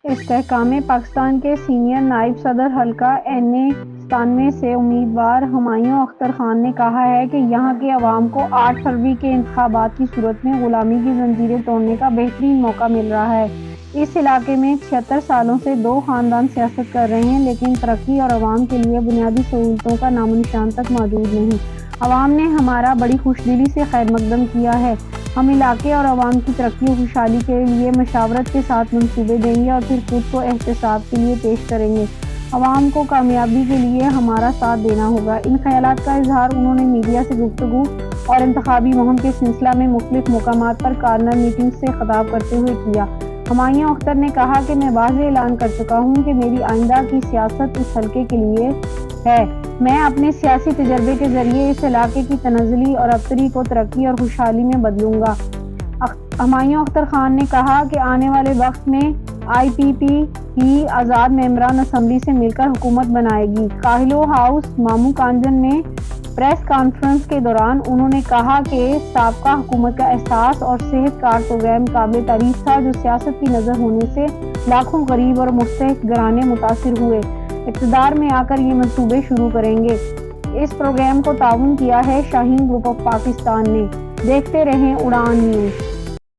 استحکام پاکستان کے سینئر نائب صدر حلقہ NA 97 سے امیدوار ہمایوں اختر خان نے کہا ہے کہ یہاں کے عوام کو 8 فروری کے انتخابات کی صورت میں غلامی کی زنجیریں توڑنے کا بہترین موقع مل رہا ہے۔ اس علاقے میں 76 سالوں سے 2 خاندان سیاست کر رہے ہیں، لیکن ترقی اور عوام کے لیے بنیادی سہولتوں کا نام و نشان تک موجود نہیں۔ عوام نے ہمارا بڑی خوش دلی سے خیر مقدم کیا ہے۔ ہم علاقے اور عوام کی ترقی و خوشحالی کے لیے مشاورت کے ساتھ منصوبے دیں گے اور پھر خود کو احتساب کے لیے پیش کریں گے۔ عوام کو کامیابی کے لیے ہمارا ساتھ دینا ہوگا۔ ان خیالات کا اظہار انہوں نے میڈیا سے گفتگو اور انتخابی مہم کے سلسلہ میں مختلف مقامات پر کارنر میٹنگز سے خطاب کرتے ہوئے کیا۔ ہمایوں اختر نے کہا کہ میں واضح اعلان کر چکا ہوں کہ میری آئندہ کی سیاست اس حلقے کے لیے ہے۔ میں اپنے سیاسی تجربے کے ذریعے اس علاقے کی تنزلی اور ابتری کو ترقی اور خوشحالی میں بدلوں گا۔ ہمایوں اختر خان نے کہا کہ آنے والے وقت میں IPP ہی آزاد ممبران اسمبلی سے مل کر حکومت بنائے گی۔ کاہلو ہاؤس مامو کانجن میں پریس کانفرنس کے دوران انہوں نے کہا کہ سابقہ حکومت کا احساس اور صحت کارڈ پروگرام قابل تعریف تھا، جو سیاست کی نظر ہونے سے لاکھوں غریب اور مستحق گھرانے متاثر ہوئے۔ اقتدار میں آ کر یہ منصوبے شروع کریں گے۔ اس پروگرام کو تعاون کیا ہے شاہین گروپ آف پاکستان نے۔ دیکھتے رہیں اڑان نیوز۔